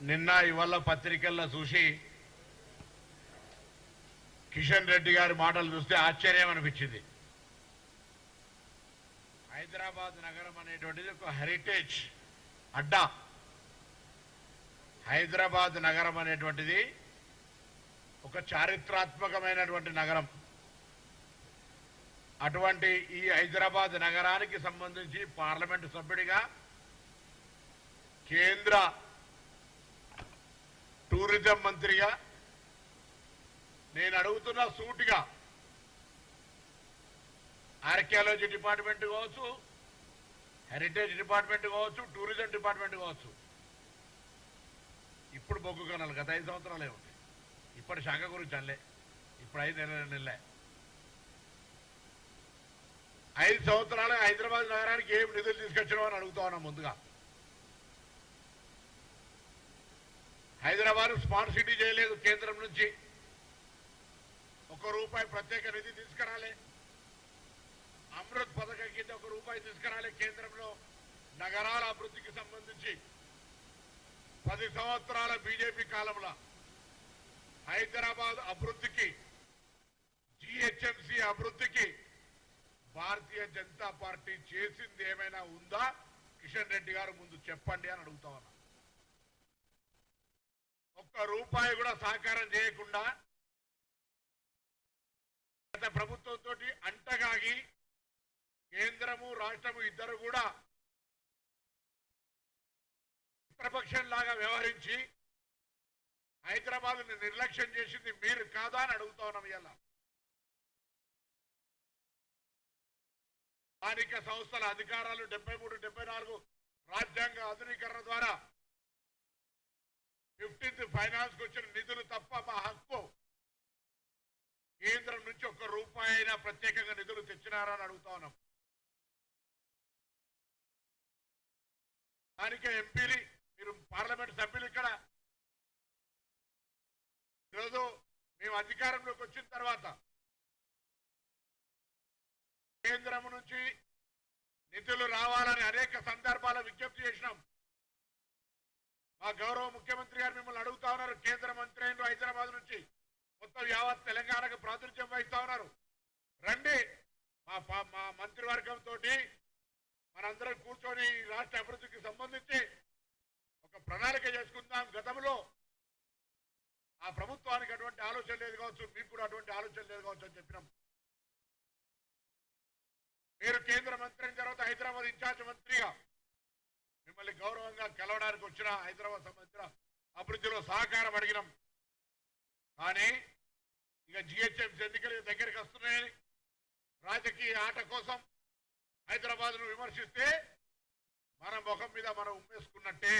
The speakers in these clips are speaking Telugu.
నిన్న ఇవాళ పత్రికల్లో చూసి కిషన్ రెడ్డి గారి మాటలు చూస్తే ఆశ్చర్యం అనిపించింది. హైదరాబాద్ నగరం అనేటువంటిది ఒక హెరిటేజ్ అడ్డా. హైదరాబాద్ నగరం అనేటువంటిది ఒక చారిత్రాత్మకమైనటువంటి నగరం. అటువంటి ఈ హైదరాబాద్ నగరానికి సంబంధించి పార్లమెంటు సభ్యుడిగా, కేంద్ర టూరిజం మంత్రిగా నేను అడుగుతున్న సూటిగా, ఆర్కియాలజీ డిపార్ట్మెంట్ కావచ్చు, హెరిటేజ్ డిపార్ట్మెంట్ కావచ్చు, టూరిజం డిపార్ట్మెంట్ కావచ్చు, ఇప్పుడు బొగ్గు కనాలి. గత 5 సంవత్సరాలే ఉంది. ఇప్పటి శాఖ గురించి అనలే, ఇప్పుడు 5 నెలలే. 5 సంవత్సరాలు హైదరాబాద్ నగరానికి ఏం నిధులు తీసుకొచ్చినావు అని అడుగుతా ఉన్నాం. ముందుగా హైదరాబాద్ స్మార్ట్ సిటీ చేయలేదు. కేంద్రం నుంచి ₹1 ప్రత్యేక నిధి తీసుకురాలే. అమృత్ పథకం కింద ₹1 తీసుకురాలే. కేంద్రంలో నగరాల అభివృద్ధికి సంబంధించి 10 సంవత్సరాల బీజేపీ కాలంలో హైదరాబాద్ అభివృద్ధికి, జిహెచ్ఎంసీ అభివృద్ధికి భారతీయ జనతా పార్టీ చేసింది ఏమైనా ఉందా? కిషన్ రెడ్డి గారు ముందు చెప్పండి అని అడుగుతా ఉన్నా. ₹1 కూడా సహకారం చేయకుండా గత ప్రభుత్వంతో అంటగాగి కేంద్రము రాష్ట్రము ఇద్దరు కూడా మిత్రపక్షంలాగా వ్యవహరించి హైదరాబాద్ నిర్లక్ష్యం చేసింది మీరు కాదా అని అడుగుతా ఉన్నాం. ఇలా స్థానిక సంస్థల అధికారాలు 73, 74 రాజ్యాంగ ఆధునీకరణ ద్వారా 15th ఫైనాన్స్ కు వచ్చిన నిధులు తప్ప మా హక్కు. కేంద్రం నుంచి ₹1 అయినా ప్రత్యేకంగా నిధులు తెచ్చినారా అని అడుగుతా ఉన్నాం. స్థానిక ఎంపీలు, మీరు పార్లమెంట్ సభ్యులు, ఇక్కడ ఈరోజు మేము అధికారంలోకి వచ్చిన తర్వాత కేంద్రం నుంచి నిధులు రావాలని అనేక సందర్భాల్లో విజ్ఞప్తి చేసినాం. మా గౌరవ ముఖ్యమంత్రి గారు మిమ్మల్ని అడుగుతా ఉన్నారు. కేంద్ర మంత్రి అయిన హైదరాబాద్ నుంచి మొత్తం యావత్ తెలంగాణకు ప్రాతినిధ్యం వహిస్తా ఉన్నారు. రండి, మా మంత్రివర్గంతో మనందరం కూర్చొని రాష్ట్ర అభివృద్ధికి సంబంధించి ఒక ప్రణాళిక చేసుకుందాం. గతంలో ఆ ప్రభుత్వానికి అటువంటి ఆలోచన లేదు కావచ్చు, మీకు కూడా అటువంటి ఆలోచన లేదు కావచ్చు అని చెప్పినాం. మీరు కేంద్ర మంత్రి అయిన తర్వాత హైదరాబాద్ ఇన్ఛార్జ్ మంత్రిగా మిమ్మల్ని గౌరవంగా కలవడానికి వచ్చిన హైదరాబాద్ సంబంధించిన అభివృద్ధిలో సహకారం అడిగినాం. కానీ ఇక జిహెచ్ఎంసీ ఎన్నికలు దగ్గరికి వస్తున్నాయని రాజకీయ ఆట కోసం హైదరాబాద్ను విమర్శిస్తే మన ముఖం మీద మనం ఉమ్మేసుకున్నట్టే.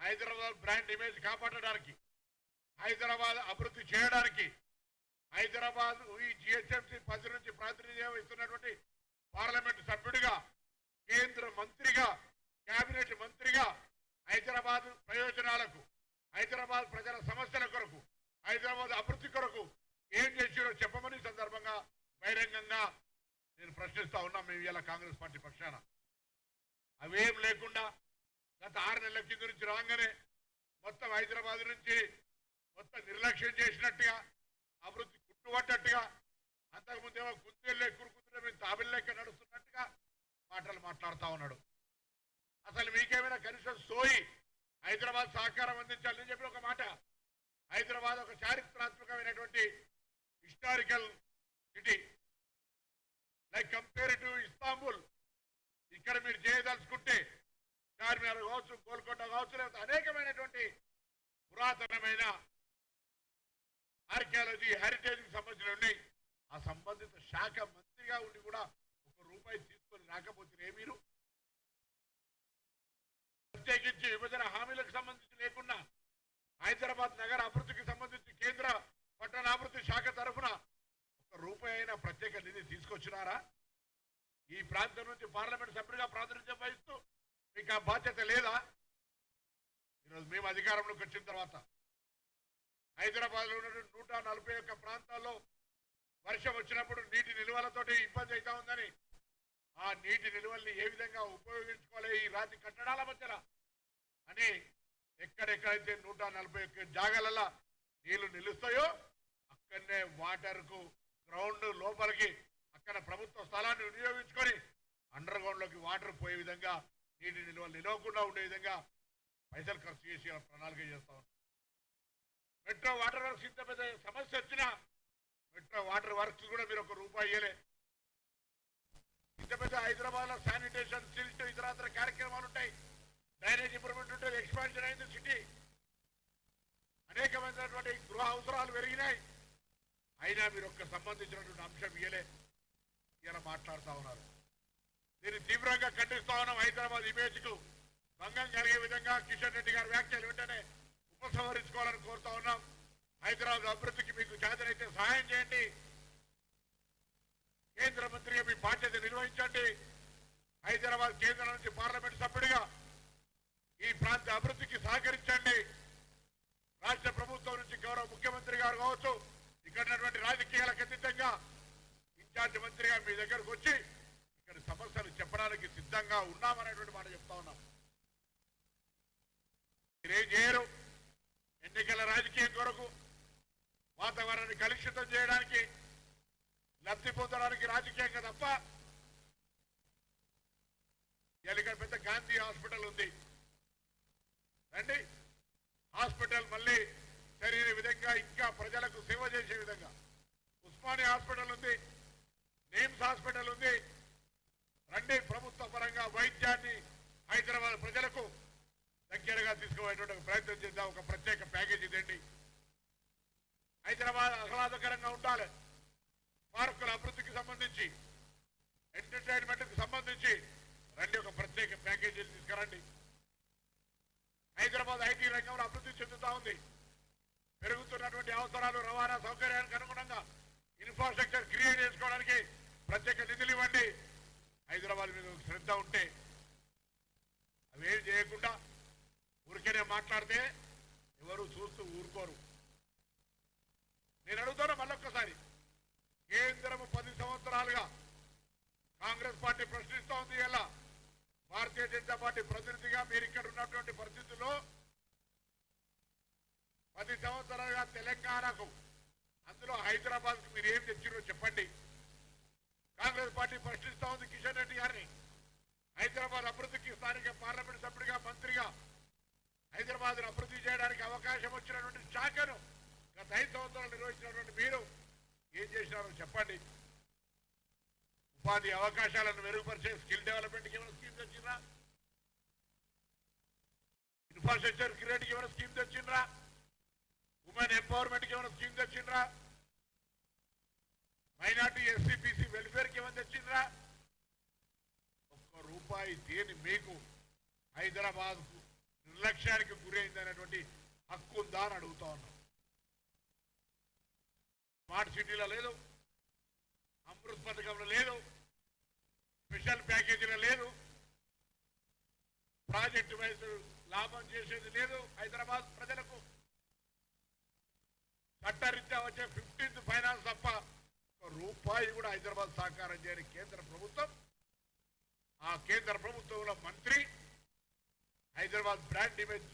హైదరాబాద్ బ్రాండ్ ఇమేజ్ కాపాడడానికి, హైదరాబాద్ అభివృద్ధి చేయడానికి, హైదరాబాద్ ఈ జిహెచ్ఎంసీ 10 నుంచి ప్రాతినిధ్యం వహిస్తున్నటువంటి పార్లమెంటు సభ్యుడిగా, కేంద్ర మంత్రిగా, కేబినెట్ మంత్రిగా హైదరాబాద్ ప్రయోజనాలకు, హైదరాబాద్ ప్రజల సమస్యల కొరకు, హైదరాబాద్ అభివృద్ధి కొరకు ఏం చేసిరో చెప్పమని సందర్భంగా బహిరంగంగా నేను ప్రశ్నిస్తా ఉన్నా. మేము ఇలా కాంగ్రెస్ పార్టీ పక్షాన అవేం లేకుండా గత 6 నెలల కింద నుంచి రాగానే మొత్తం హైదరాబాద్ నుంచి మొత్తం నిర్లక్ష్యం చేసినట్టుగా, అభివృద్ధి కుట్టుబడ్డట్టుగా, అంతకుముందేమో కుత్తేళ్ళే కురుకుతుంటే మేము తాబిల్లెక్క నడుస్తున్నట్టుగా మాటలు మాట్లాడుతూ ఉన్నాడు. అసలు మీకేమైనా కనీసం సోయి హైదరాబాద్ సహకారం అందించాలని చెప్పి ఒక మాట. హైదరాబాద్ ఒక చారిత్రాత్మకమైనటువంటి historical city, like compare to Istanbul. ఇక్కడ మీరు చేయదలుచుకుంటే చార్మినార్ కావచ్చు, గోల్కొండ కావచ్చు, లేకపోతే అనేకమైనటువంటి పురాతనమైన ఆర్కియాలజీ, హెరిటేజ్కి సంబంధించిన ఉన్నాయి. ఆ సంబంధిత శాఖ మంత్రిగా ఉండి కూడా ₹1 తీసుకొని రాకపోతే మీరు ప్రత్యేకించి విభజన హామీలకు సంబంధించి లేకుండా హైదరాబాద్ నగర అభివృద్ధికి సంబంధించి కేంద్ర పట్టణాభివృద్ధి శాఖ తరఫున ₹1 అయినా ప్రత్యేక నిధి తీసుకొచ్చినారా? ఈ ప్రాంతం నుంచి పార్లమెంట్ సభ్యుడిగా ప్రాతినిధ్యం వహిస్తూ మీకు ఆ బాధ్యత లేదా? ఈరోజు మేము అధికారంలోకి వచ్చిన తర్వాత హైదరాబాద్ లో ఉన్న 141 ప్రాంతాల్లో వర్షం వచ్చినప్పుడు నీటి నిల్వలతోటి ఇబ్బంది అవుతా ఉందని ఆ నీటి నిల్వల్ని ఏ విధంగా ఉపయోగించుకోవాలి ఈ రాతి కట్టడాల మధ్యన అని ఎక్కడెక్కడైతే 141 జాగాలలో నీళ్లు నిలుస్తాయో అక్కడనే వాటర్ కు గ్రౌండ్ లోపలికి అక్కడ ప్రభుత్వ స్థలాన్ని వినియోగించుకొని అండర్ గ్రౌండ్ లోకి వాటర్ పోయే విధంగా నీటి నిల్వలు నిలవకుండా ఉండే విధంగా పైసలు ఖర్చు చేసి ప్రణాళిక చేస్తా ఉన్నాం. మెట్రో వాటర్ వర్క్స్ ఇంత పెద్ద సమస్య వచ్చినా మెట్రో వాటర్ వర్క్స్ కూడా మీరు ₹1 ఇయ్యలే. ఇంత పెద్ద హైదరాబాద్ లో శానిటేషన్ సిల్ట్ ఇతర కార్యక్రమాలు ఉంటాయి, డ్రైనేజ్ ఇంప్రూవ్మెంట్ ఉంటుంది, ఎక్స్పాన్షన్ అయింది సిటీ, అనేకమైనటువంటి గృహ అవసరాలు పెరిగినాయి. అయినా మీరు సంబంధించినటువంటి అంశం ఇయ్యలే. ఇలా మాట్లాడుతూ ఉన్నారు. దీన్ని తీవ్రంగా ఖండిస్తా ఉన్నాం. హైదరాబాద్ ఇమేజ్ కు భంగం కలిగే విధంగా కిషన్ రెడ్డి గారి వ్యాఖ్యలు వెంటనే ఉపసంహరించుకోవాలని కోరుతా ఉన్నాం. హైదరాబాద్ అభివృద్ధికి మీకు చేతనైతే సహాయం చేయండి. కేంద్ర మంత్రిగా మీ బాధ్యత నిర్వహించండి. హైదరాబాద్ కేంద్రం నుంచి పార్లమెంట్ సభ్యుడిగా ఈ ప్రాంత అభివృద్ధికి సహకరించండి. రాష్ట్ర ప్రభుత్వం నుంచి గౌరవ ముఖ్యమంత్రి గారు కావచ్చు, ఇక్కడ రాజకీయాలకు అతీతంగా ఇన్ఛార్జ్ మంత్రిగా మీ దగ్గరకు వచ్చి ఇక్కడ సమస్యలు చెప్పడానికి సిద్ధంగా ఉన్నామనేటువంటి మాట చెప్తా ఉన్నాం. మీరేం చేయరు. ఎన్నికల రాజకీయం కొరకు వాతావరణాన్ని కలుషితం చేయడానికి, లబ్ధి పొందడానికి రాజకీయంగా తప్ప. ఇక్కడ పెద్ద గాంధీ హాస్పిటల్ ఉంది, రండి. హాస్పిటల్ మళ్ళీ సరైన విధంగా ఇంకా ప్రజలకు సేవ చేసే విధంగా ఉస్మానియా హాస్పిటల్ ఉంది, నిమ్స్ హాస్పిటల్ ఉంది. రండి, ప్రభుత్వ పరంగా వైద్యాన్ని హైదరాబాద్ ప్రజలకు దగ్గరగా తీసుకుపోయేటువంటి ప్రయత్నం చేద్దాం. ఒక ప్రత్యేక ప్యాకేజీ తెండి. హైదరాబాద్ ఆహ్లాదకరంగా ఉండాలి. పార్కుల అభివృద్ధికి సంబంధించి, ఎంటర్టైన్మెంట్ కు సంబంధించి రండి, ఒక ప్రత్యేక ప్యాకేజీలు తీసుకురండి. హైదరాబాద్ ఐటీ రంగంలో అభివృద్ధి చెందుతా ఉంది. పెరుగుతున్నటువంటి అవసరాలు, రవాణా సౌకర్యానికి అనుగుణంగా ఇన్ఫ్రాస్ట్రక్చర్ క్రియేట్ చేసుకోవడానికి ప్రత్యేక నిధులు ఇవ్వండి. హైదరాబాద్ మీద శ్రద్ధ ఉంటే అవేం చేయకుండా ఊరికేనే మాట్లాడితే ఎవరు చూస్తూ ఊరుకోరు. నేను అడుగుతాను మళ్ళొక్కసారి, కేంద్రము 10 సంవత్సరాలుగా కాంగ్రెస్ పార్టీ ప్రశ్నిస్తూ ఉంది. ఇలా భారతీయ జనతా పార్టీ ప్రతినిధిగా మీరు ఇక్కడ ఉన్నటువంటి పరిస్థితుల్లో 10 సంవత్సరాలుగా తెలంగాణకు, అందులో హైదరాబాద్ కు మీరు ఏం తెచ్చిరో చెప్పండి. కాంగ్రెస్ పార్టీ ప్రశ్నిస్తూ ఉంది కిషన్ రెడ్డి గారిని. హైదరాబాద్ అభివృద్ధికి స్థానిక పార్లమెంట్ సభ్యుడిగా, మంత్రిగా హైదరాబాద్ అభివృద్ధి చేయడానికి అవకాశం వచ్చినటువంటి శాఖను గత 5 సంవత్సరాలు నిర్వహించినటువంటి మీరు ఏం చేసినారో చెప్పండి. ఉపాధి అవకాశాలను మెరుగుపరిచే స్కిల్ డెవలప్మెంట్కి ఏమైనా స్కీమ్ తెచ్చిండ్రా? ఇన్ఫ్రాస్ట్రక్చర్ క్రియేట్కి ఏమైనా స్కీమ్ తెచ్చిండ్రా? ఉమెన్ ఎంపవర్మెంట్కి ఏమైనా స్కీమ్ తెచ్చిండ్రా? మైనార్టీ ఎస్సీ బీసీ వెల్ఫేర్కి ఏమైనా తెచ్చిండ్రా? ₹1 దేని మీకు హైదరాబాద్ కు నిర్లక్ష్యానికి గురైందనేటువంటి హక్కు ఉందా అని అడుగుతా ఉన్నాం. స్మార్ట్ సిటీలో లేదు, అమృత్ పథకంలో లేదు, స్పెషల్ ప్యాకేజీలో లేదు, ప్రాజెక్టు వైజ్ లాభం చేసేది లేదు. హైదరాబాద్ ప్రజలకు చట్టరీత్యా వచ్చే 15th ఫైనాన్స్ తప్ప ₹1 కూడా హైదరాబాద్ సహకారం చేయని కేంద్ర ప్రభుత్వం, ఆ కేంద్ర ప్రభుత్వంలో మంత్రి హైదరాబాద్ బ్రాండ్ ఇమేజ్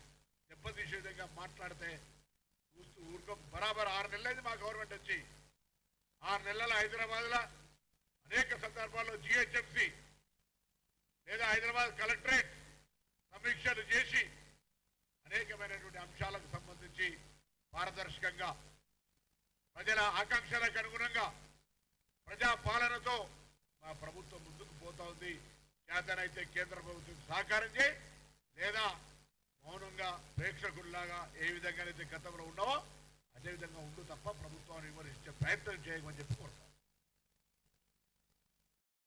దెబ్బతీసే విధంగా మాట్లాడితే చూస్తూ ఊరుకో. బరాబర్ 6 నెలలైంది మా గవర్నమెంట్ వచ్చి. 6 నెలల హైదరాబాద్ లో అనేక సందర్భాల్లో జిహెచ్ఎంసీ లేదా హైదరాబాద్ కలెక్టరేట్ సమీక్షలు చేసి అనేకమైనటువంటి అంశాలకు సంబంధించి పారదర్శకంగా ప్రజల ఆకాంక్షలకు అనుగుణంగా ప్రజా పాలనతో మా ప్రభుత్వం ముందుకు పోతా ఉంది. చేతనైతే కేంద్ర ప్రభుత్వం సహకారం చేయి, లేదా మౌనంగా ప్రేక్షకుల్లాగా ఏ విధంగానైతే గతంలో ఉన్నావో అదేవిధంగా ఉండు తప్ప ప్రభుత్వాన్ని విమర్శించే ప్రయత్నం చేయమని చెప్పి కోరుతాం.